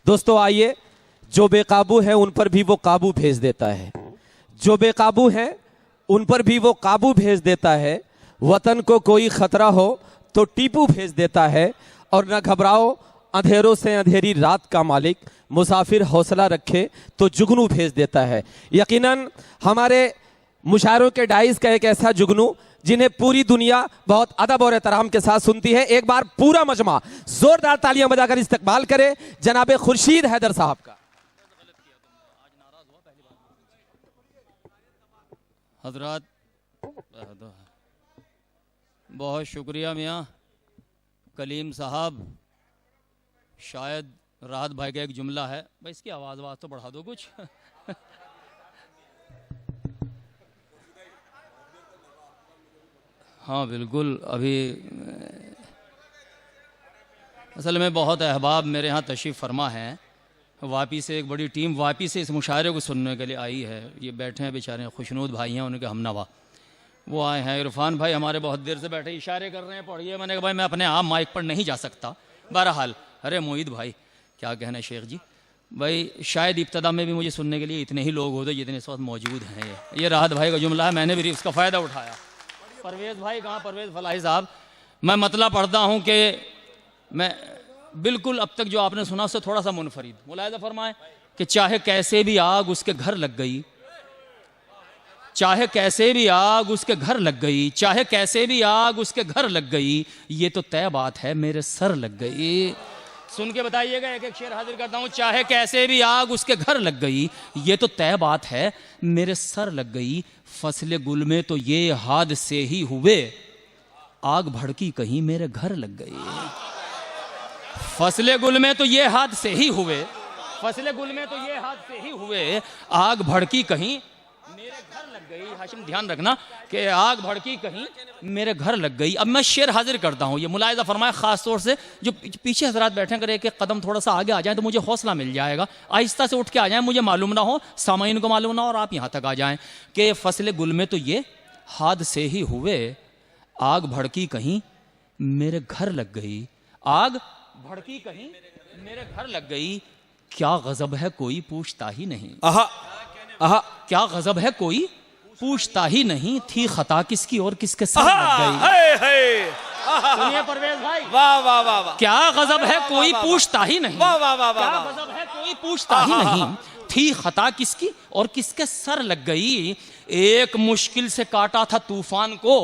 दोस्तों आइए, जो बेकाबू हैं उन पर भी वो काबू भेज देता है, जो बेकाबू हैं उन पर भी वो काबू भेज देता है। वतन को कोई खतरा हो तो टीपू भेज देता है, और न घबराओ अंधेरों से अंधेरी रात का मालिक, मुसाफिर हौसला रखे तो जुगनू भेज देता है। यकीनन हमारे मुशायरों के डाइस का एक ऐसा जुगनू जिन्हें पूरी दुनिया बहुत अदब और एहतराम के साथ सुनती है। एक बार पूरा मजमा जोरदार तालियां बजाकर इस्तकबाल करे जनाबे खुर्शीद हैदर साहब का। हजरात बहुत शुक्रिया मियाँ कलीम साहब। शायद राहत भाई का एक जुमला है, भाई इसकी आवाज़ तो बढ़ा दो कुछ। हाँ बिल्कुल, अभी असल में बहुत अहबाब मेरे यहाँ तशरीफ़ फरमा हैं। वापी से एक बड़ी टीम वापी से इस मुशायरे को सुनने के लिए आई है। ये बैठे हैं बेचारे खुशनूद भाई हैं, उनके हमनवा वो आए हैं। इरफान भाई हमारे बहुत देर से बैठे इशारे कर रहे हैं, पढ़िए। मैंने कहा भाई मैं अपने आप माइक पर नहीं जा सकता। बहरहाल, अरे मोईद भाई क्या कहना है शेख जी, भाई शायद इब्तदा में भी मुझे सुनने के लिए इतने ही लोग होते जितने इस वक्त मौजूद हैं। ये राहत भाई का जुमला है, मैंने भी इसका फ़ायदा उठाया। परवेज़ भाई कहाँ, परवेज़ फलाही साहब, मैं मतला पढ़ता हूँ कि मैं बिल्कुल अब तक जो आपने सुना उससे थोड़ा सा मुनफरिद। मुलाहिज़ा फरमाए कि चाहे कैसे भी आग उसके घर लग गई, चाहे कैसे भी आग उसके घर लग गई, चाहे कैसे भी आग उसके घर लग गई, ये तो तय बात है मेरे सर लग गई। सुन के बताइएगा, एक एक शेर हाजिर करता हूँ। चाहे कैसे भी आग उसके घर लग गई, ये तो तय बात है मेरे सर लग गई। फसले गुल में तो ये हादसे ही हुए, आग भड़की कहीं मेरे घर लग गई। फसले गुल में तो ये हादसे ही हुए, फसले गुल में तो ये हादसे ही हुए, आग भड़की कहीं मेरे घर लग गई। हाशिम ध्यान रखना कि आग भड़की कहीं मेरे घर लग गई। अब मैं शेर हाजिर करता हूँ। ये मुलाहिज़ा फरमाए, ख़ास तौर से जो पीछे हजरात बैठे कर एक एक कदम थोड़ा सा आगे आ जाएं तो मुझे हौसला मिल जाएगा। आहिस्ता से उठ के आ जाएं, मुझे मालूम ना हो, सामाइन को मालूम ना हो, और आप यहाँ तक आ जाएं कि फसले गुल में तो ये हादसे ही हुए, आग भड़की कहीं मेरे घर लग गई। आग भड़की कहीं मेरे घर लग गई, क्या गजब है कोई पूछता ही नहीं। आहा, क्या गजब है कोई पूछता ही नहीं, थी खता किसकी और किसके सर लग गई। सुनिए परवेज भाई, वाह वाह वाह वाह, क्या गजब है कोई पूछता ही नहीं, वाह वाह वाह, क्या गजब है कोई पूछता ही नहीं, थी खता किसकी और किसके सर लग गई। एक मुश्किल से काटा था तूफान को,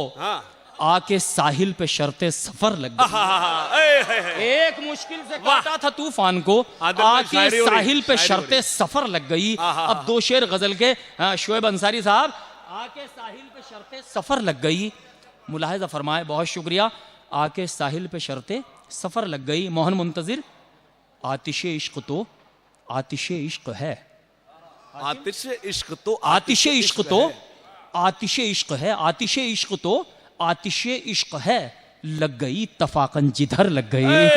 आके साहिल पे शर्ते सफर लग गई। एक मुश्किल से काटा था तूफान को, आके साहिल पे शर्ते सफर लग गई। अब दो शेर गजल के शोएब अंसारी साहब, आके साहिल पे शर्ते सफर लग गई। मुलाहिज़ा फरमाए, बहुत शुक्रिया। आके साहिल पे शर्ते सफर लग गई। मोहन मुंतजिर, आतिशे इश्क तो आतिशे इश्क है, आतिशे इश्क तो आतिशे इश्क तो आतिशे इश्क है, आतिशे इश्क तो आतिशे इश्क है, लग गई तफाकन जिधर लग गई।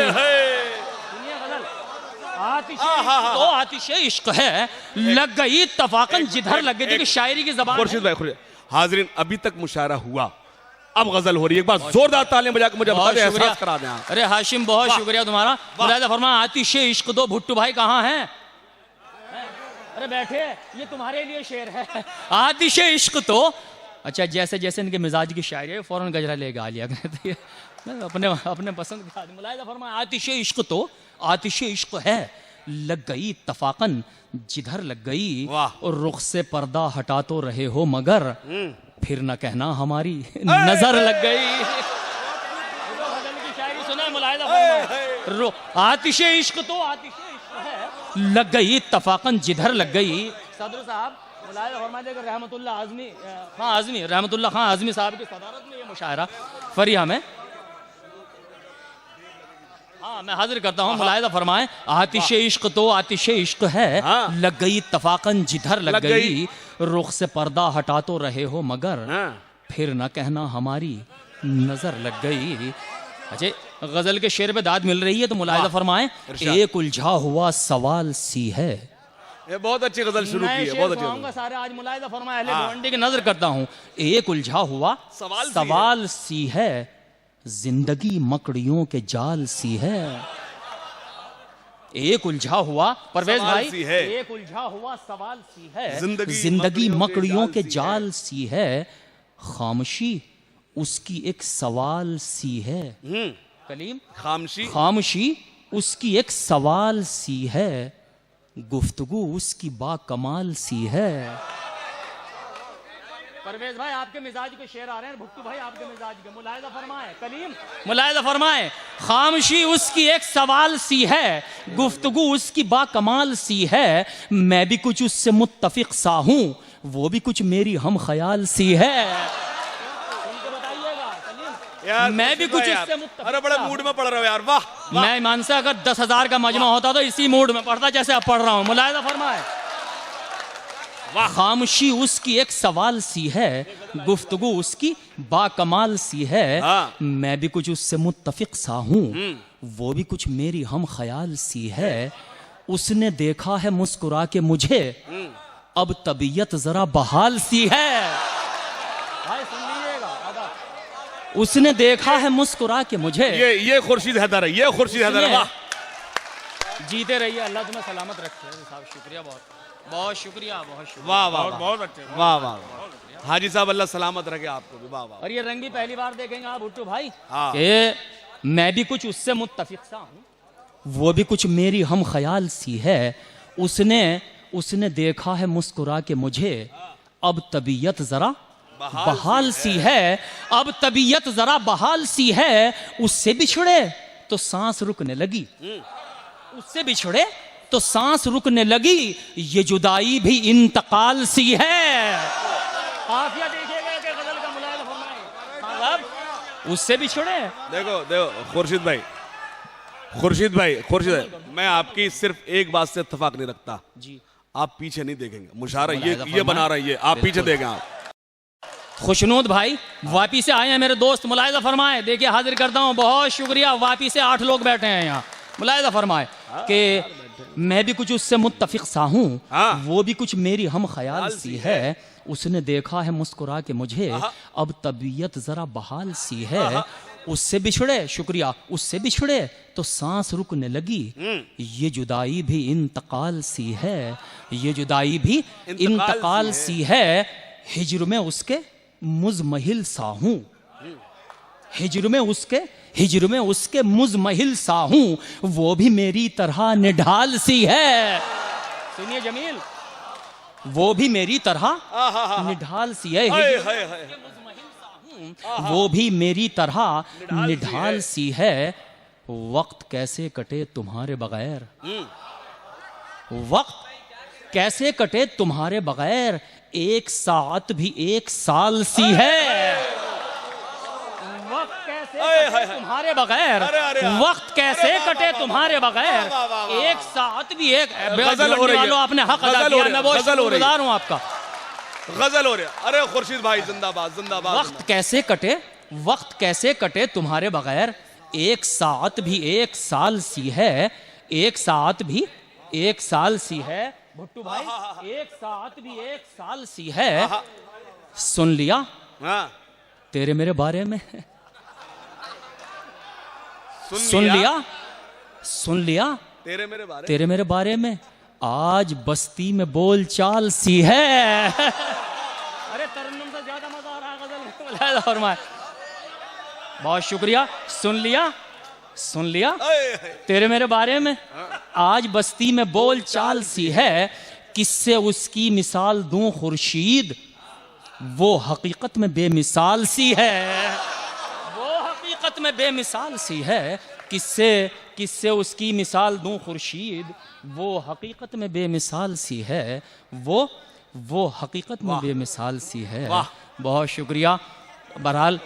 तो आतिशे इश्क है, लग गई तफाकन जिधर लग गई। देखिए शायरी की ज़बान है। हाज़रीन, अभी तक मुशायरा हुआ, अब गजल हो रही है। एक बार जोरदार तालियां बजा के मुझे बता दें, एहसास करा दें। अरे हाशिम बहुत शुक्रिया तुम्हारा। मुलाहिज़ा फरमाया, आतिशे इश्क दो। भुट्टू भाई कहाँ हैं? अरे बैठे, ये तुम्हारे लिए शेर है। आतिशे इश्क तो, अच्छा जैसे जैसे इनके मिजाज की शायरी है फौरन गजरा लेके आ लिया करते हैं अपने अपने पसंद के आदमी। मुलाहिज़ा फरमाया, आतिशे इश्क तो आतिशे इश्क है, लग गई तफाकन जिधर लग गई, और रुख से पर्दा हटा तो रहे हो मगर, फिर न कहना हमारी नजर लग गई। शायरी सुना मुलाहिज़ा फरमाया, आतिशे इश्क तो आतिशे इश्क है, लग गई तफाकन जिधर लग गई। सदर साहब रहमतुल्लाह आज़मी खां आज़मी, रहमतुल्लाह खां आज़मी साहब की सदारत में ये मुशायरा फरिया में, हाँ मैं हाजिर करता हूँ। मुलाहिज़ा फरमाएं, आतिशे इश्क तो आतिशे इश्क है, लग गई तफाकन जिधर लग गई, रुख से पर्दा हटा तो रहे हो मगर, फिर न कहना हमारी नजर लग गई। अच्छा गजल के शेर पे दाद मिल रही है तो मुलाहिज़ा फरमाएं, एक उलझा हुआ सवाल सी है। ये बहुत अच्छी गजल शुरू की है, बहुत अच्छी। सारे आज मुलाहिज़ा फरमाए, अहले भिवंडी की नजर करता हूँ। एक उलझा हुआ सवाल सी है, जिंदगी मकड़ियों के जाल सी है। एक उलझा हुआ परवेज सवाल भाई, सी है। एक उलझा हुआ सवाल सी है, जिंदगी मकड़ियों के जाल सी है, खामोशी उसकी एक सवाल सी है। कलीम, खामोशी उसकी एक सवाल सी है, गुफ्तगू उसकी बाकमाल सी है। परवेज भाई आपके मिजाज के शेर आ रहे हैं, भुट्टू भाई आपके मिजाज के, मुलाहिजा फरमाए कलीम, मुलाहिजा फरमाए। खामोशी उसकी एक सवाल सी है, गुफ्तगू उसकी बाकमाल सी है, मैं भी कुछ उससे मुत्तफिक सा हूं, वो भी कुछ मेरी हम ख्याल सी है। यार मैं भी कुछ इससे मुत्तफिक, अरे बड़े मूड में पड़ रहे हो यार, वाह, वाह। मैं ईमान से अगर 10,000 का मजमा होता तो इसी मूड में पढ़ता जैसे अब पढ़ रहा हूं। मुलाहिजा फरमाए। खामोशी उसकी एक सवाल सी है, गुफ्तगू उसकी बाकमाल सी है, मैं भी कुछ उससे मुत्तफिक सा हूं, वो भी कुछ मेरी हम ख्याल सी है। उसने देखा है मुस्कुरा के मुझे, अब तबीयत जरा बहाल सी है। भाई सुन लीजिएगा, उसने देखा है मुस्कुरा के मुझे, ये खुर्शीद हैदर है, ये खुर्शीद हैदर है, वाह। जीते रहिए, अल्लाह तुम्हें सलामत रखे साहब, शुक्रिया, बहुत बहुत शुक्रिया, बहुत शुक्रिया, वाह वाह, बहुत अच्छे, वाह वाह। हाजी साहब अल्लाह सलामत रखे आपको भी, वाह वाह। और ये रंग भी पहली बार देखेंगे आप भुट्टू भाई, हाँ। कि मैं भी कुछ उससे मुत्तफिक सा हूँ, वो भी कुछ मेरी हम ख्याल सी है। उसने देखा है मुस्कुरा के मुझे, अब तबीयत जरा बहाल सी है, अब तबीयत जरा बहाल सी है। उससे बिछड़े तो सांस रुकने लगी, उससे बिछड़े तो सांस रुकने लगी, ये जुदाई भी इंतकाल सी है। काफिया देखिएगा कि गजल का मुलाहिजा फरमाए। उससे बिछड़े, देखो खुर्शीद भाई, मैं आपकी सिर्फ एक बात से इत्तेफाक नहीं रखता जी, आप पीछे नहीं देखेंगे, मुशारा ये बना रही है, आप पीछे देखें। आप खुशनूद भाई वापिस से आए हैं मेरे दोस्त, मुलाहिजा फरमाए। देखिए हाजिर करता हूँ, बहुत शुक्रिया, वापिस से 8 लोग बैठे हैं यहाँ। मुलाहिजा फरमाए कि मैं भी कुछ उससे मुत्तफिक सा हूँ, वो भी कुछ मेरी हम ख्याल सी है। उसने देखा है मुस्कुरा के मुझे, अब तबीयत जरा बहाल सी है। उससे बिछड़े, शुक्रिया, उससे बिछड़े तो सांस रुकने लगी, ये जुदाई भी इंतकाल सी है, ये जुदाई भी इंतकाल सी है। हिज्र में उसके मुजमहिल सा हूँ, हिज्र में उसके मुजमहिल सा हूँ, वो भी मेरी तरह निढाल सी है। सुनिए जमील, वो भी मेरी तरह निढाल सी है, वो भी मेरी तरह निढाल सी है। वक्त कैसे कटे तुम्हारे बगैर, वक्त कैसे कटे तुम्हारे बगैर, एक साथ भी एक साल सी है। वक्त कैसे कटे तुम्हारे बगैर, वक्त कैसे कटे तुम्हारे बगैर, एक साथ भी एक, गजल हो रही है, आपने हक अदा किया, मैं बहुत शुक्रगुजार हूं आपका। गजल हो रही है, अरे खुर्शीद भाई जिंदाबाद जिंदाबाद। वक्त कैसे कटे तुम्हारे बगैर, एक साथ भी एक साल सी है, एक साथ भी एक साल सी है। भुट्टू भाई, एक साथ भी एक साल सी है। सुन लिया तेरे मेरे बारे में, सुन लिया तेरे मेरे बारे में, आज बस्ती में बोल चाल सी है। अरे तरन्नुम से ज्यादा मजा आ रहा है गजल में, फरमाए। बहुत शुक्रिया। सुन लिया तेरे मेरे बारे में, आज बस्ती में बोल चाल सी है, किससे उसकी मिसाल दूं खुर्शीद, वो हकीकत में बेमिसाल सी है, वो हकीकत में बेमिसाल सी है। किससे उसकी मिसाल दूं खुर्शीद, वो हकीकत में बेमिसाल सी है, वो हकीकत में बेमिसाल सी है। बहुत शुक्रिया। बहरहाल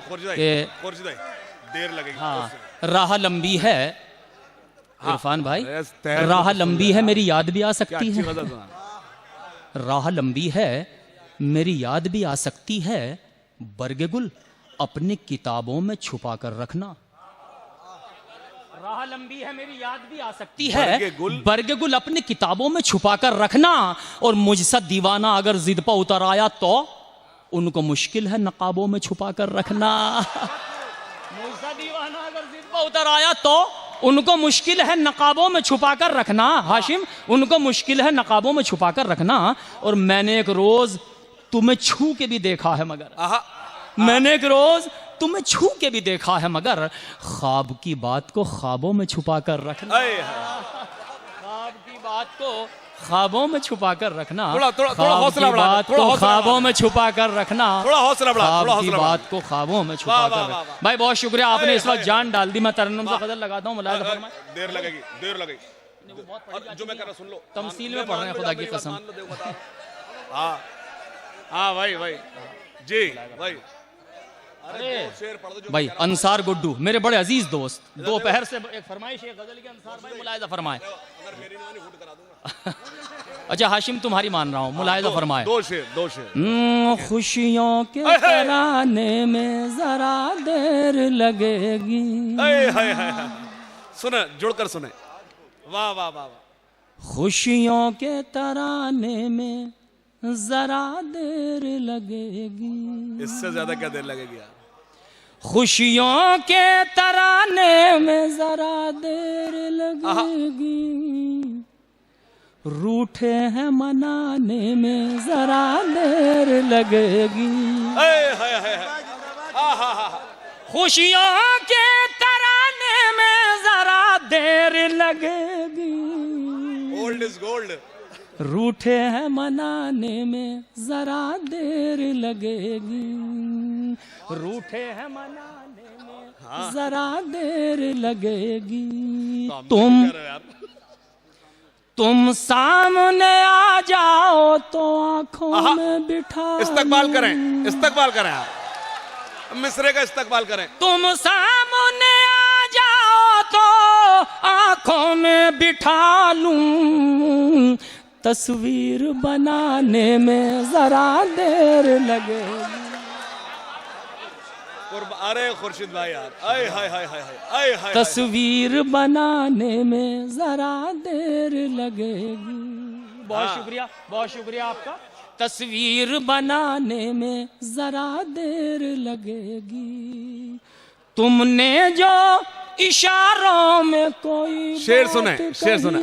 देर लगेगी। हाँ, राह लंबी है इरफान भाई, राह लंबी है, मेरी याद भी आ सकती है, राह लंबी है मेरी याद भी आ सकती है, बरगे गुल अपनी किताबों में छुपा कर रखना। राह लंबी है मेरी याद भी आ सकती है, बरगे गुल अपनी किताबों में छुपा कर रखना, और मुझसे दीवाना अगर जिद पर उतर आया तो उनको मुश्किल है नकाबों में छुपा कर रखना। मुझसे दीवाना अगर जिद पर उतर आया तो उनको मुश्किल है नकाबों में छुपाकर रखना हाशिम, उनको मुश्किल है नकाबों में छुपाकर रखना। और मैंने एक रोज तुम्हें छू के भी देखा है मगर, मैंने एक रोज तुम्हें छू के भी देखा है मगर ख्वाब की बात को ख्वाबों में छुपाकर रखना, ख्वाब की बात को ख्वाबों में छुपाकर रखना, थोड़ा हौसला बढ़ा, बात को ख्वाबों में छुपाकर रखना, थोड़ा हौसला बढ़ा, ख्वाब की बात को ख्वाबों में छुपाकर रखना। भाई बहुत शुक्रिया, आपने इस वक्त जान डाल दी। मैं तरन्नुम से गजल लगाता हूँ, मुलाहिजा फरमाएं। देर लगेगी, देर लगेगी, जो मैं कर रहा सुन लो, तमसील में पढ़ रहे हैं, खुदा की कसम। हाँ हाँ भाई भाई जी भाई। भाई अंसार गुड्डू मेरे बड़े अजीज दोस्त, दोपहर से एक फरमाइश है गजल की, अंसार भाई मुलाहिजा फरमाए। अच्छा हाशिम तुम्हारी मान रहा हूँ, मुलाहिजा फरमाए। दो शेर। खुशियों के तराने में जरा देर लगेगी। सुने, जुड़कर सुने। वाह वाह वाह वाह। खुशियों के तराने में जरा देर लगेगी। इससे ज्यादा क्या देर लगेगी यार? खुशियों के तराने में जरा देर लगेगी, रूठे हैं मनाने में जरा देर लगेगी। खुशियों के तराने में जरा देर लगेगी, ओल्ड इज गोल्ड। रूठे हैं मनाने में जरा देर लगेगी, रूठे हैं मनाने में जरा देर लगेगी। तुम सामने आ जाओ तो आंखों में बिठा, इस्तकबाल करें, इस्तकबाल करें, मिसरे का इस्तकबाल करें। तुम सामने आ जाओ तो आंखों में बिठा लूं, तस्वीर बनाने में जरा देर लगेगी। अरे खुर्शीद भाई यार, आय हाय हाय हाय हाय हाय। तस्वीर बनाने में जरा देर लगेगी। बहुत शुक्रिया, बहुत शुक्रिया आपका। तस्वीर बनाने में जरा देर लगेगी, तुमने जो इशारों में कोई शेर सुने, शेर सुने।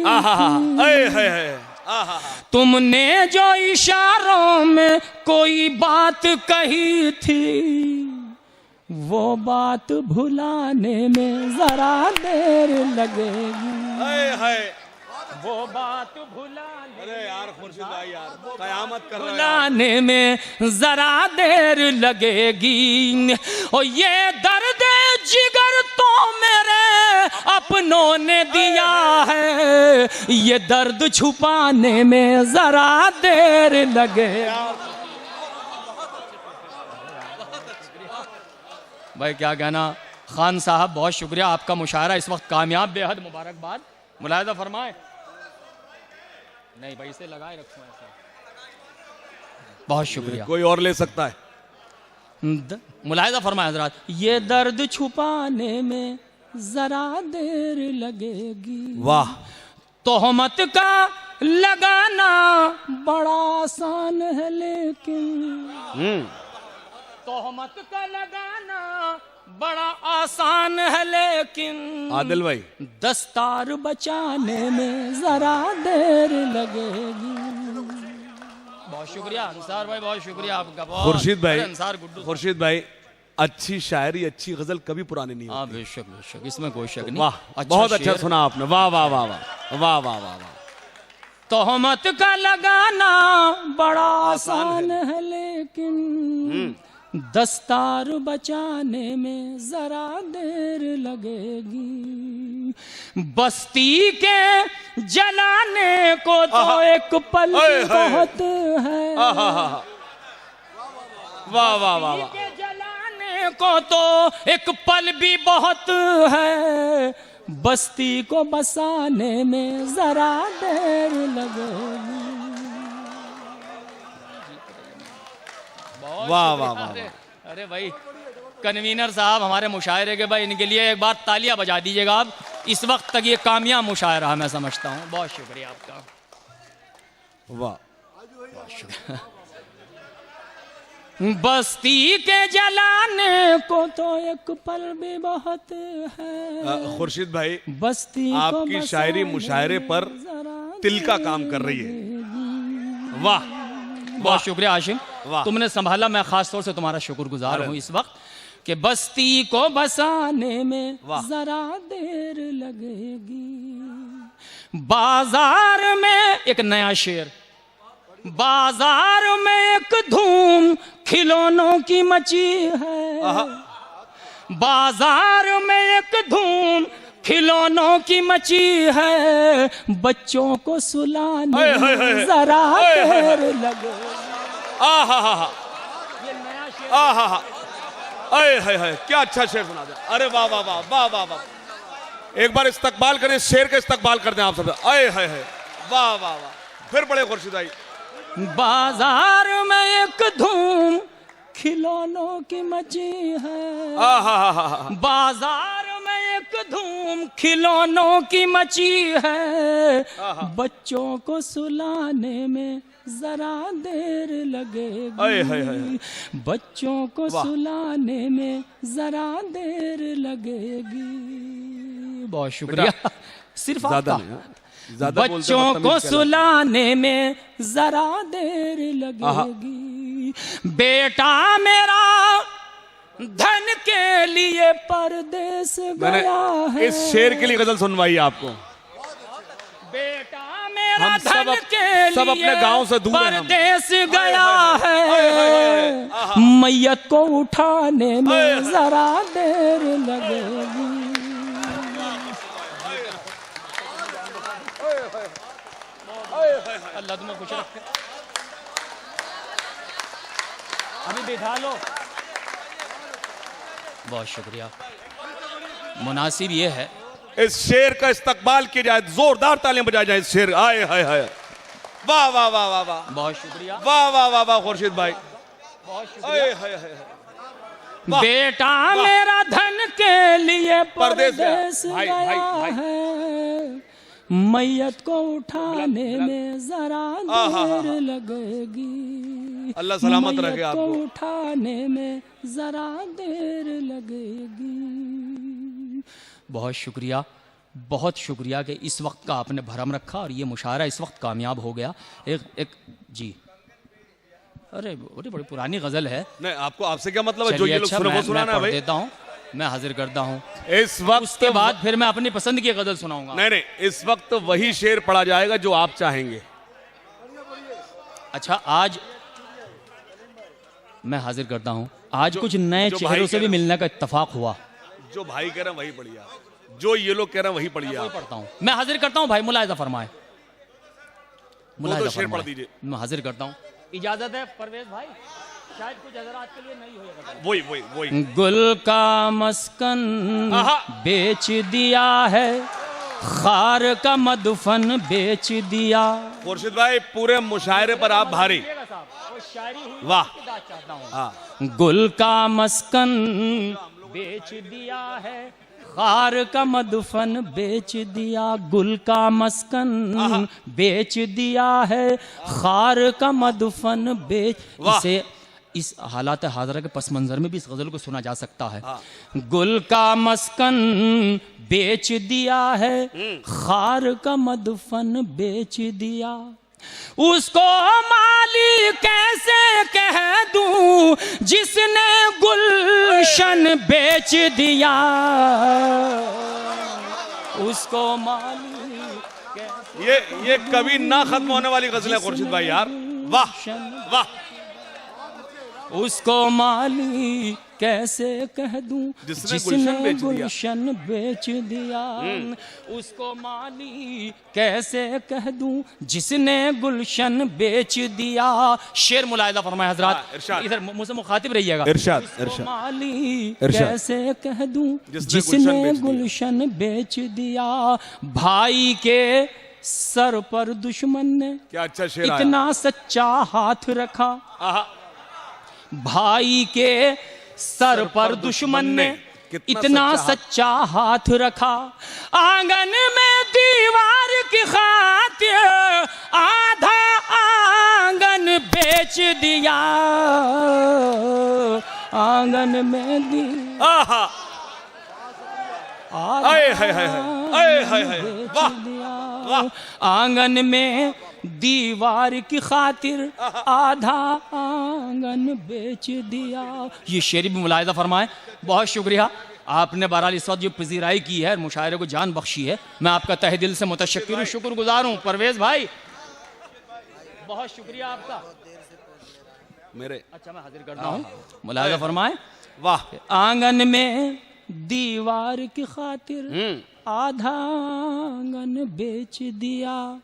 तुमने जो इशारों में कोई बात कही थी, वो बात भुलाने में जरा देर लगेगी। वो बात भुलाने, अरे यार खुर्शीद भाई यार, कयामत कर रहा है। भुलाने में जरा देर लगेगी। और ये दर्द जिगर तो मेरे अपनों ने दिया है, ये दर्द छुपाने में जरा देर लगेगी। भाई क्या कहना, खान साहब बहुत शुक्रिया, आपका मुशायरा इस वक्त कामयाब, बेहद मुबारकबाद। मुलाहिजा फरमाए। नहीं भाई इसे लगाए रखो ऐसा। बहुत शुक्रिया। कोई और ले सकता है। मुलाहिजा फरमाए हजरात, ये दर्द छुपाने में जरा देर लगेगी। वाह। तोहमत का लगाना बड़ा आसान है, लेकिन तोहमत का लगाना बड़ा आसान है, लेकिन आदिल भाई दस्तार बचाने में जरा देर लगेगी। बहुत शुक्रिया अंसार भाई, बहुत शुक्रिया आपका। खुर्शीद भाई, अंसार गुड्डू, खुर्शीद भाई, अच्छी शायरी, अच्छी गजल कभी पुरानी नहीं होती। बेशक बेशक, इसमें कोई शक नहीं। वाह, बहुत अच्छा सुना आपने। वाह वाह वाह वाह वाह वाह वाह वाह। तोहमत का लगाना बड़ा आसान है, लेकिन दस्तार बचाने में जरा देर लगेगी। बस्ती के जलाने को तो एक पल बहुत है, वाह वाह वाह। के जलाने को तो एक पल भी बहुत है, बस्ती को बसाने में जरा देर लगेगी। वाह वाह वाह। अरे भाई कन्वीनर साहब हमारे मुशायरे के, भाई इनके लिए एक बार तालियां बजा दीजिएगा आप। इस वक्त तक ये कामयाब मुशायरा है, मैं समझता हूँ। बहुत शुक्रिया आपका। वाह, बहुत शुक्रिया। बस्ती के जलाने को तो एक पल भी बहुत है। खुर्शीद भाई, बस्ती आपकी शायरी मुशायरे पर तिल का काम कर रही है। वाह, बहुत शुक्रिया आशिम, वाह। तुमने संभाला। मैं खास तौर से तुम्हारा शुक्रगुजार हूँ इस वक्त कि बस्ती को बसाने में जरा देर लगेगी। बाजार में एक नया शेर, बाजार में एक धूम खिलौनों की मची है। बाजार में एक धूम खिलौनों की मची है। बच्चों को सुलाने में जरा देर लगे। ये नया शेर, क्या अच्छा शेर सुना दे। अरे वाह वाह वाह वाह वाह वाह। एक बार इस्तकबाल करें, शेर का इस्तकबाल करते हैं आप सब। आए हाय हाय, वाह वाह वाह। फिर बड़े खुर्शीद भाई। बाजार में एक धूम खिलौनों की मची है। बाजार में एक धूम खिलौनों की मची है। बच्चों को सुलाने में जरा देर लगेगी। बच्चों को सुलाने में जरा देर लगेगी। बहुत शुक्रिया। सिर्फ ज्यादा बच्चों को सुलाने में जरा देर लगेगी। बेटा मेरा धन के लिए परदेस गया है। इस शेर के लिए गजल सुनवाई आपको। बेटा मेरा हम धन के सब लिए अपने गांव से दूर हैं हम। परदेस गया है। मैयत को उठाने में जरा देर लगेगी। अल्लाह तुम्हें खुश रखे। अभी बिठा लो। बहुत शुक्रिया। मुनासिब ये है इस शेर का इस्तकबाल किया जाए, जोरदार तालियां बजाई जाए। इस शेर, आए हाय हाय, वाह वाह वाह वाह वाह। बहुत शुक्रिया। वाह वाह वाह वाह खुर्शीद भाई, बहुत शुक्रिया। हाय हाय। बेटा मेरा धन के लिए परदेस भाई, गया भाई, भाई। है। मैयत को उठाने में जरा देर लगेगी। अल्लाह सलामत रखे मैयत को आपको। उठाने में जरा देर लगेगी। बहुत शुक्रिया, बहुत शुक्रिया कि इस वक्त का आपने भरम रखा और ये मुशायरा इस वक्त कामयाब हो गया। एक जी, अरे बड़ी पुरानी गजल है। नहीं, आपको आपसे क्या मतलब है? जो ये लोग अच्छा, सुने वो सुनाना है मैं भाई। देता हूँ, मैं हाजिर करता हूँ। इस वक्त उसके बाद फिर मैं अपनी पसंद की गजल सुनाऊंगा। नहीं, इस वक्त वही शेर पढ़ा जाएगा जो आप चाहेंगे। अच्छा, आज मैं हाजिर करता हूँ। आज कुछ नए चेहरों से भी मिलने का इत्तेफाक हुआ। जो भाई कह रहे हैं वही पढ़िए आप, जो ये लोग कह रहे हैं वही पढ़िए आप। पढ़ता हूँ, मैं हाजिर करता हूँ भाई, मुलाहिजा फरमाए। मुलाहिजा शेर पढ़ फरमाए, दीजिए। मैं हाजिर करता हूँ। इजाजत है परवेज भाई? शायद कुछ हज़रात के लिए नहीं होगा। वही गुल का मस्कन बेच दिया है, खार का मदफन बेच दिया। खुर्शीद भाई, पूरे मुशायरे पर आप भारी। वाह। गुल का मस्कन बेच दिया है, खार का मदफन बेच दिया। गुल का मस्कन बेच दिया है, खार का मदफन बेच। इसे इस हालात हाजरा के पस मंजर में भी इस गजल को सुना जा सकता है। गुल का मस्कन बेच दिया है, खार का मदफन बेच दिया। उसको माली कैसे कह दूं जिसने गुलशन बेच दिया। उसको माली कैसे। ये कभी ना खत्म होने वाली गजल है खुर्शीद भाई यार। वाह वाह। उसको माली कैसे कह दूं जिसने गुलशन बेच दिया। उसको माली कैसे कह दूं जिसने गुलशन बेच दिया। शेर मुलाहिजा फरमाए हजरात, इधर मुझसे मुखातिब रहिएगा। इरशाद। माली कैसे कह दूं जिसने गुलशन बेच दिया। भाई के सर पर दुश्मन ने क्या अच्छा शेर इतना सच्चा हाथ रखा। भाई के सर पर दुश्मन ने इतना सच्चा हाथ रखा। आंगन में दीवार की खातिर आधा आंगन बेच दिया, आंगन में दी आहा, आए हाय हाय हाय, आए हाय हाय, वाह वाह, आंगन में दीवार की खातिर आधा आंगन बेच दिया। ये शेर भी मुलाहिजा फरमाए। बहुत शुक्रिया, आपने बहरहाल इस वक्त जो पजीराई की है, मुशायरे को जान बख्शी है, मैं आपका तहे दिल से मुतशक्किर हूँ, शुक्रगुजार हूँ। परवेज भाई बहुत शुक्रिया आपका। मेरे अच्छा मैं हाजिर करता हूँ, मुलाहिजा फरमाए। वाह, आंगन में दीवार की खातिर आधा आंगन बेच दिया,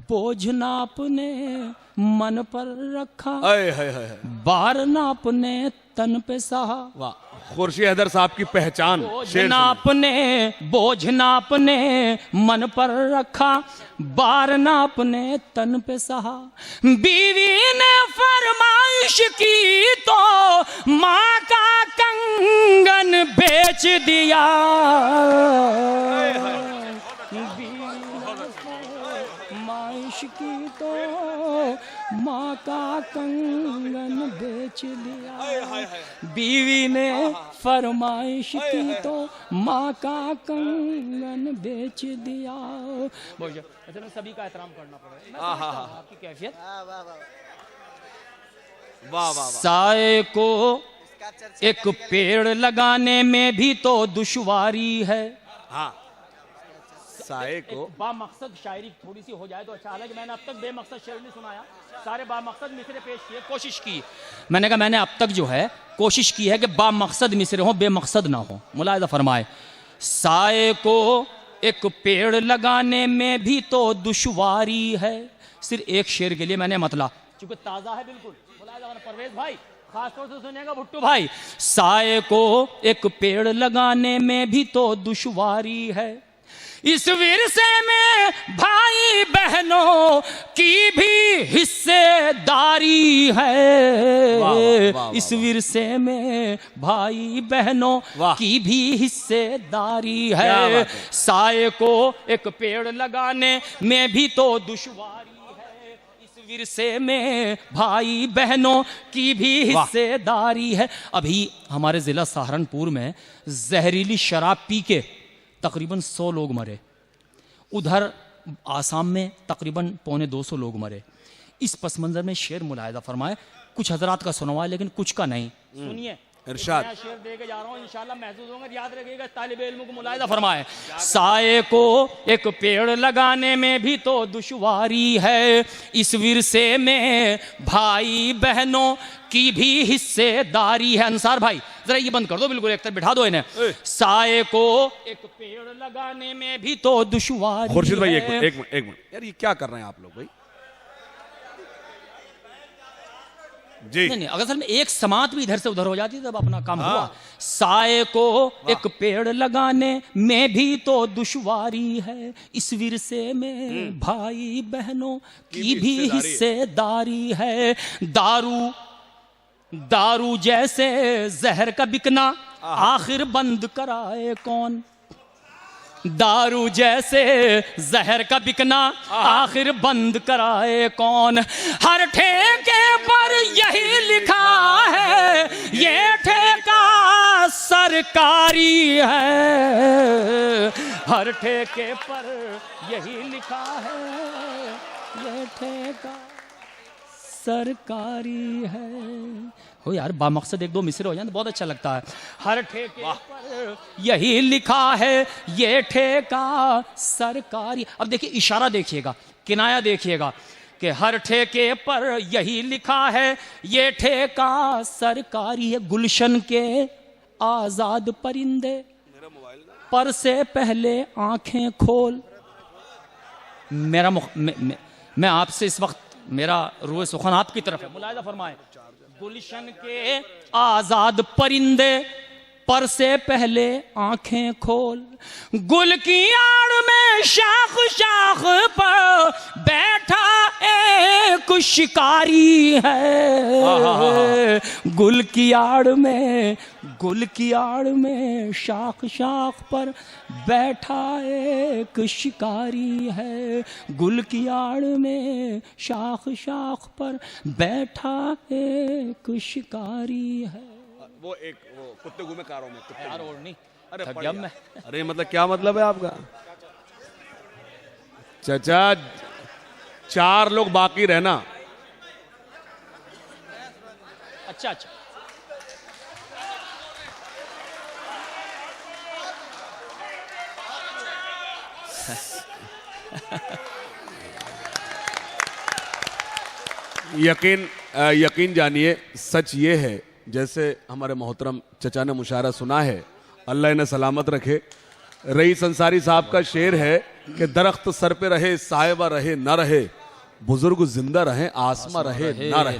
बोझ नापने मन पर रखा, आए हाय हाय, बार नापने तन पे सहा। वाह, खुर्शीद हैदर साहब की पहचान। बोझ नापने मन पर रखा, बार नापने तन पे सहा। बीवी ने फरमाइश की तो माँ का कंगन बेच दिया, फरमाइश की तो माँ का कंगन बेच दिया। बीवी ने फरमाइश की तो माँ का कंगन बेच दिया। अच्छा सभी का एहतराम करना पड़ेगा, आपकी कैफियत। वाह वाह, साए को एक पेड़ लगाने में भी तो दुश्वारी है। हाँ, साए को बामकसद शायरी थोड़ी सी हो जाए तो अच्छा। हालांकि मैंने अब तक बेमकसद शेर नहीं सुनाया, सारे बामकसद मिसरे पेश किए, कोशिश की। मैंने कहा मैंने अब तक जो है कोशिश की है कि बामकसद मिसरे हो, बेमकसद ना हो। मुलाहिजा फरमाए। साए को एक पेड़ लगाने में भी तो दुश्वारी है। सिर्फ एक शेर के लिए मैंने मतला, चूंकि ताज़ा है बिल्कुल। परवेज भाई खासतौर से सुनिएगा, भुट्टू भाई। साए को एक पेड़ लगाने में भी तो दुश्वारी है, इस विरसे में भाई बहनों की भी हिस्सेदारी है। वाह, वाह, वाह, इस विरसे में भाई बहनों की भी हिस्सेदारी है। साए को एक पेड़ लगाने में भी तो दुश्वारी है, इस विरसे में भाई बहनों की भी हिस्सेदारी है। अभी हमारे जिला सहारनपुर में जहरीली शराब पी के तकरीबन 100 लोग मरे, उधर आसाम में तकरीबन 250 लोग मरे। इस पस मंजर में शेर मुलाहिजा फरमाए। कुछ हजरात का सुनवा लेकिन कुछ का नहीं। सुनिए इरशाद। शेर दे के जा रहा हूँ, इंशाल्लाह महसूस होगा, याद रखिएगा तालिब इल्म को। मुलाहिजा फरमाए। साए को एक पेड़ लगाने में भी तो दुश्वारी है, इस विरसे में भाई बहनों की भी हिस्सेदारी है। अंसार भाई जरा ये बंद कर दो, बिल्कुल एक तरफ बिठा दो इन्हें। साए को एक पेड़ लगाने में भी तो दुश्वारी। खुर्शीद भाई एक मिनट यार, ये क्या कर रहे हैं आप लोग भाई जी? नहीं, अगर में एक समात भी इधर से उधर हो जाती तब अपना काम हुआ। साए को एक पेड़ लगाने में भी तो दुश्वारी है, इस विरसे में भाई बहनों की भी हिस्सेदारी है। दारू जैसे जहर का बिकना आखिर बंद कराए कौन। दारू जैसे जहर का बिकना आखिर बंद कराए कौन। हर ठेके पर यही लिखा है, ये ठेका सरकारी है। हर ठेके पर यही लिखा है, ये ठेका सरकारी है। हो यार बामकसद एक दो मिसरे हो जाए तो बहुत अच्छा लगता है। हर ठेके पर यही लिखा है, ये ठेका सरकारी। अब देखिए इशारा देखिएगा, किनाया देखिएगा कि हर ठेके पर यही लिखा है, ये ठेका सरकारी है। गुलशन के आजाद परिंदे पर से पहले आंखें खोल। मैं आपसे इस वक्त मेरा रूह सुखन आपकी तरफ है। मुलाहिजा फरमाए। गुलशन के आजाद परिंदे पर से पहले आंखें खोल, गुल की आड़ में शाख शाख पर बैठा एक शिकारी है। गुल की आड़ में, गुल की आड़ में शाख शाख पर बैठा एक शिकारी है। गुल की आड़ में शाख शाख पर बैठा एक शिकारी है। वो एक वो कुत्ते घूमे कारों में, कुत्ते यार और नहीं, अरे थक बढ़िया। गया मैं। अरे मतलब क्या मतलब है आपका? चाचा 4 लोग बाकी रहना। अच्छा अच्छा, यकीन जानिए, सच ये है जैसे हमारे मोहतरम चचा ने मुशायरा सुना है, अल्लाह इन्हें सलामत रखे। रईस अंसारी साहब का शेर है कि दरख्त सर पे रहे, साहिबा रहे न रहे, बुजुर्ग जिंदा रहे, आसमा रहे न रहे।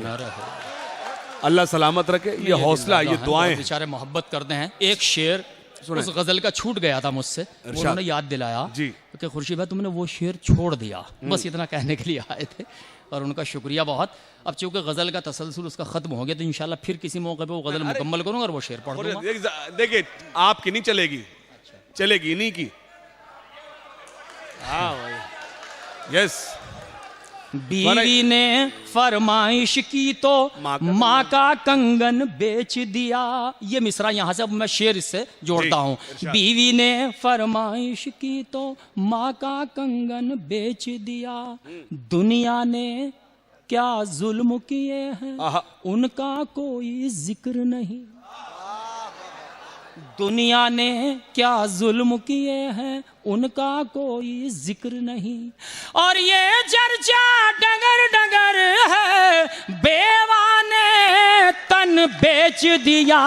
अल्लाह सलामत रखे। ये हौसला, ये दुआएं। बेचारे मोहब्बत करते हैं। एक शेर उस गजल का छूट गया था मुझसे, उन्होंने याद दिलाया जी कि खुर्शीद भाई तुमने वो शेर छोड़ दिया, बस इतना कहने के लिए आए थे और उनका शुक्रिया बहुत। अब चूंकि गजल का तसलसल उसका खत्म हो गया तो इंशाल्लाह फिर किसी मौके पे वो गजल मुकम्मल करूंगा और वो शेर पढ़ दूंगा। देखिए आपकी नहीं चलेगी, चलेगी इन्हीं की। हाँ भाई, यस। बीवी ने फरमाइश की तो माँ का कंगन बेच दिया। ये मिसरा यहाँ से अब मैं शेर इससे जोड़ता हूँ। बीवी ने फरमाइश की तो माँ का कंगन बेच दिया। दुनिया ने क्या जुल्म किए हैं उनका कोई जिक्र नहीं। दुनिया ने क्या जुल्म किए हैं उनका कोई जिक्र नहीं। और ये चर्चा डगर डगर है, बेवा ने तन बेच दिया।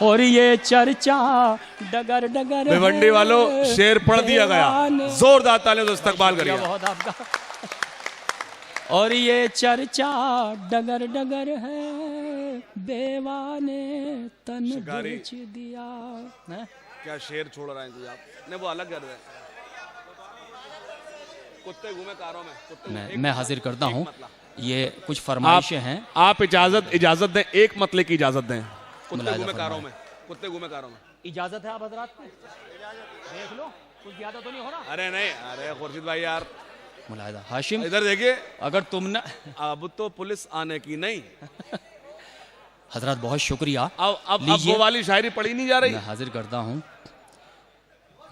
और ये चर्चा डगर डगर है। भिवंडी वालों, शेर पढ़ दिया गया, जोरदार तालियों से इस्तकबाल करिए। बहुत आपका। और ये चर्चा डगर डगर है, बेवा ने तन बेच दिया। क्या शेर छोड़ रहे हैं आप? नहीं वो अलग कर रहे हैं। कुत्ते घूमे कारों में, मैं हाजिर करता हूँ। ये कुछ फरमाइशें हैं। आप इजाजत दें, एक मतले की इजाजत दें। कुत्ते घूमे कारों में, कुत्ते घूमे कारों में। इजाजत है आप हजरात को? देख लो कुछ ज्यादा तो नहीं हो रहा। अरे नहीं, अरे खुर्शीद भाई यार, मुलाहिदा हाशिम इधर देखिए। अगर तुमने अब तो पुलिस आने की नहीं। हजरत बहुत शुक्रिया। अब वो वाली शायरी पढ़ी नहीं जा रही। मैं हाजिर करता हूँ।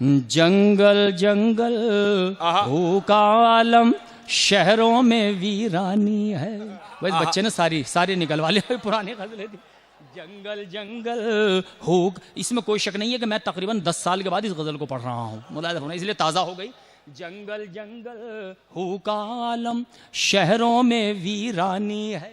जंगल जंगल हो का आलम, शहरों में वीरानी है। वही बच्चे ने सारी निकलवा लिया, पुरानी गजलें थी। जंगल जंगल हो, इसमें कोई शक नहीं है कि मैं तकरीबन 10 साल के बाद इस गजल को पढ़ रहा हूँ, मुलाहिदा होना, इसलिए ताज़ा हो गई। जंगल जंगल हो का आलम, शहरों में वीरानी है,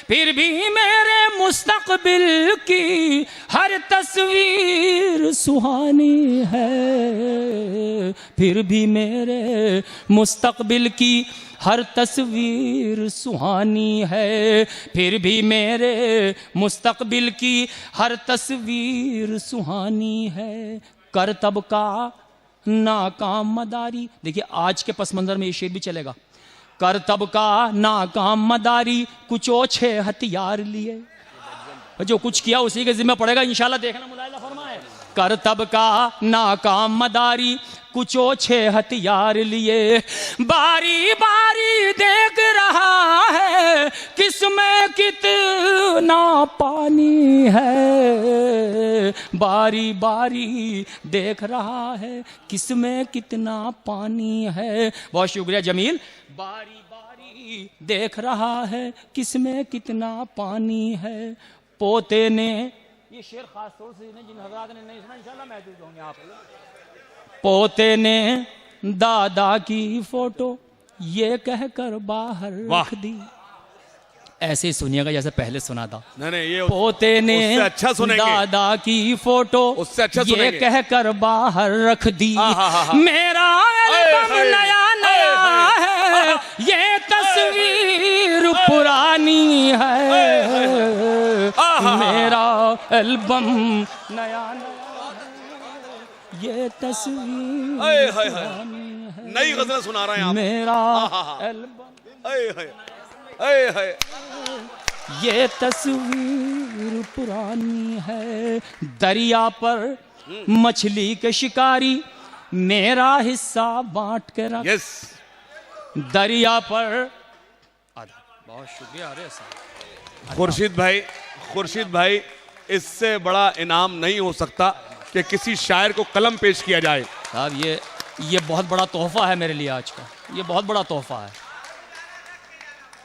फिर भी मेरे मुस्तकबिल की हर तस्वीर सुहानी है। फिर भी मेरे मुस्तकबिल की हर तस्वीर सुहानी है। फिर भी मेरे मुस्तकबिल की हर तस्वीर सुहानी है। करतब का नाकाम मदारी, देखिए आज के पस मंजर में ये शेर भी चलेगा। करतब का नाकाम मदारी, कुछ ओछे हथियार लिए, जो कुछ किया उसी के जिम्मे पड़ेगा इंशाल्लाह, देखना मुलाहिदा फरमाए। करतब का नाकाम मदारी, कुछ ओछे हथियार लिए, बारी बारी देख रहा है किसमें कितना पानी है। बारी बारी देख रहा है किसमें कितना पानी है। बहुत शुक्रिया जमील। बारी बारी देख रहा है किसमें कितना पानी है। पोते ने, ये शेर खास तौर से जिन हजरात ने नहीं सुना इंशाल्लाह महसूस होंगे आप। पोते ने दादा की फोटो ये कहकर बाहर रख दी। ऐसे ही सुनिएगा जैसे पहले सुना था। नहीं ये पोते ने अच्छा दादा की फोटो उससे अच्छा ये कहकर बाहर रख दी। मेरा एल्बम नया नया है, ये तस्वीर पुरानी है। मेरा एल्बम नया नया है, ये तस्वीर नई गजल सुना रहे हैं आप। मेरा एल्बम, हाय ये तस्वीर पुरानी है। दरिया पर मछली के शिकारी, मेरा हिस्सा बांट के रख। यस, दरिया पर बहुत शुक्रिया। अरे साहब खुर्शीद भाई, इससे बड़ा इनाम नहीं हो सकता कि किसी शायर को कलम पेश किया जाए। साहब ये बहुत बड़ा तोहफा है मेरे लिए आज का, ये बहुत बड़ा तोहफा है।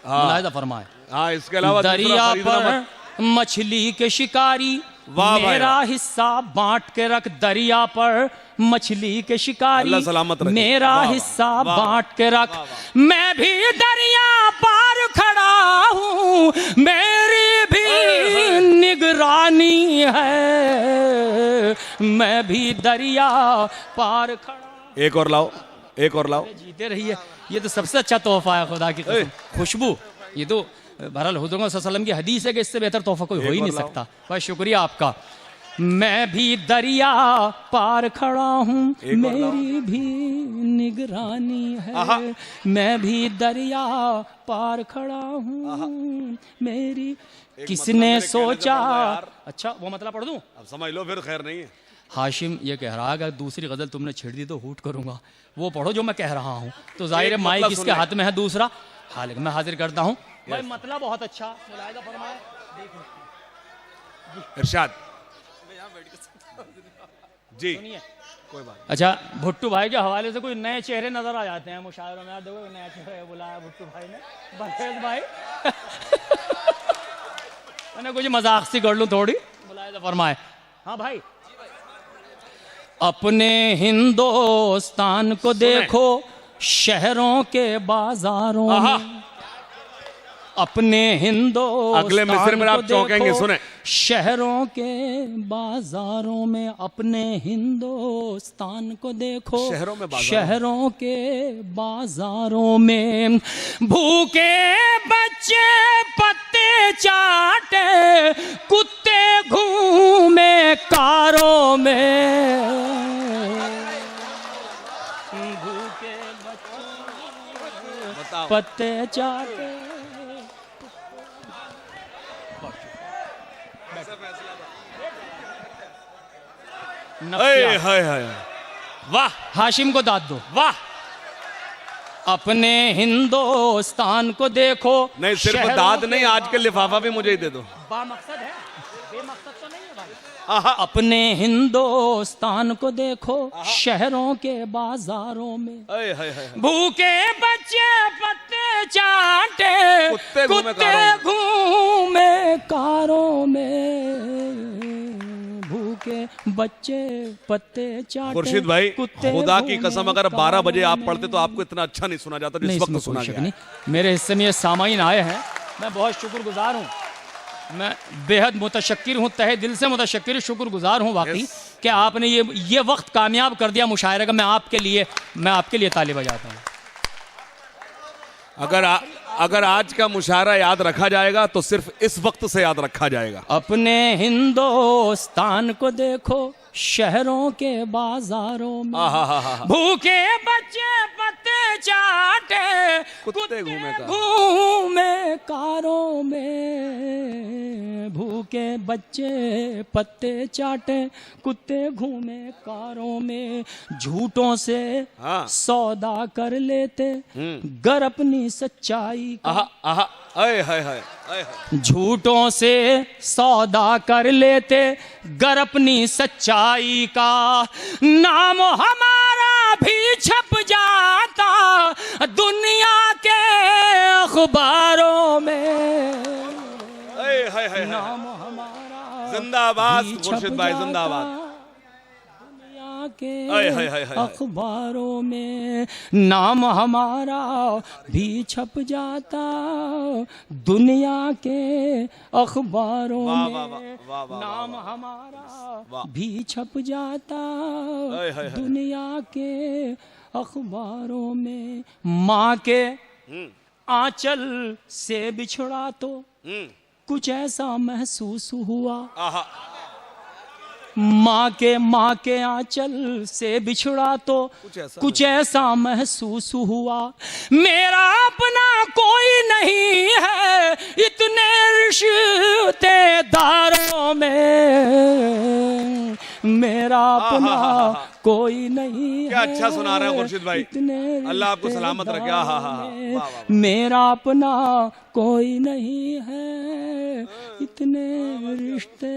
मुलाहिजा फरमाए। हाँ, इसके अलावा दरिया पर मछली के शिकारी, मेरा हिस्सा बांट के रख। दरिया पर मछली के शिकारी, अल्लाह सलामत रखे। मेरा हिस्सा बांट के रख। मैं भी दरिया पार खड़ा हूँ, मेरी भी निगरानी है। मैं भी दरिया पार खड़ा। एक और लाओ। जीते रहिए। ये तो सबसे अच्छा तोहफा है खुदा की कसम। खुशबू, ये तो बहरहाल हुज़ूर सल्लल्लाहु अलैहि वसल्लम की हदीस है कि इससे बेहतर तोहफा कोई हो ही नहीं सकता। बहुत शुक्रिया आपका। मैं भी दरिया पार खड़ा हूँ, मेरी भी निगरानी है। मैं भी दरिया पार खड़ा हूँ, मेरी किसने सोचा। अच्छा, वो मतलब पढ़ दूं? अब समझ लो, फिर खैर नहीं है। हाशिम ये कह रहा है अगर दूसरी गजल तुमने छेड़ दी तो हूट करूंगा। वो पढ़ो जो मैं कह रहा हूँ। तो जाहिर है माइक इसके हाथ में है दूसरा। हालांकि मैं हाजिर करता हूँ। भाई मतलब बहुत अच्छा, मुलाहिजा फरमाए। इरशाद जी, कोई बात। अच्छा, भुट्टू भाई के हवाले से कोई नए चेहरे नजर आ जाते हैं मुशायरों में। देखो नया चेहरा बुलाया भुट्टू भाई ने, बरखेज भाई। मैंने कुछ मजाक सी कर लूं थोड़ी। मुलाहिजा फरमाए। हाँ भाई, अपने हिंदुस्तान को देखो शहरों के बाजारों में। अपने हिंदुस्तान अगले मिस्र में आप चौंकेंगे, सुने। शहरों के बाजारों में अपने हिंदुस्तान को देखो। शहरों के बाजारों में भूखे बच्चे पत्ते चाटे, कुत्ते घूमे कारों में। भूखे बच्चे पत्ते चाटे। वाह, हाशिम को दाद दो। वाह, अपने हिंदुस्तान को देखो। नहीं, सिर्फ दाद नहीं, आज के लिफाफा भी मुझे ही दे दो। बामकसद है, बेमकसद तो नहीं है भाई। अपने हिंदुस्तान को देखो शहरों के बाजारों में। भूखे बच्चे पत्ते चाटे, कुत्ते घूमे कारों में। भूखे बच्चे पत्ते चाटे। खुर्शीद भाई, खुदा की कसम अगर 12 बजे आप पढ़ते तो आपको इतना अच्छा नहीं सुना जाता जिस वक्त सुना गया। मेरे हिस्से में ये सामाइन आए हैं, मैं बहुत शुक्रगुजार हूँ। मैं बेहद मुतशक्किर हूँ, तहे दिल से मुतशक्किर, शुक्रगुजार हूँ वाकई कि आपने ये वक्त कामयाब कर दिया मुशायरे का। मैं आपके लिए ताली बजाता हूँ। अगर आज का मुशायरा याद रखा जाएगा तो सिर्फ इस वक्त से याद रखा जाएगा। अपने हिंदुस्तान को देखो शहरों के बाजारों में। भूखे बच्चे पत्ते चाटे, कुत्ते घूमे कारों में। भूखे बच्चे पत्ते चाटे, कुत्ते घूमे कारों में। झूठों से सौदा कर लेते गर अपनी सच्चाई का। झूठों से सौदा कर लेते गर अपनी सच्चाई का। नाम हमारा भी छप जाता दुनिया के अखबारों में। नाम हमारा जिंदाबाद खुर्शीद भाई, जिंदाबाद। के अखबारों में नाम हमारा भी छप जाता दुनिया के अखबारों में। नाम हमारा भी छप जाता दुनिया के अखबारों में। माँ के आंचल से बिछड़ा तो कुछ ऐसा महसूस हुआ, माँ के आंचल से बिछड़ा तो कुछ ऐसा महसूस हुआ। मेरा अपना कोई नहीं है इतने रिश्तेदारों में, मेरा अपना कोई नहीं है। क्या अच्छा सुना रहे हैं खुर्शीद भाई, अल्लाह आपको सलामत रखे। हाँ, मेरा अपना कोई नहीं है इतने रिश्ते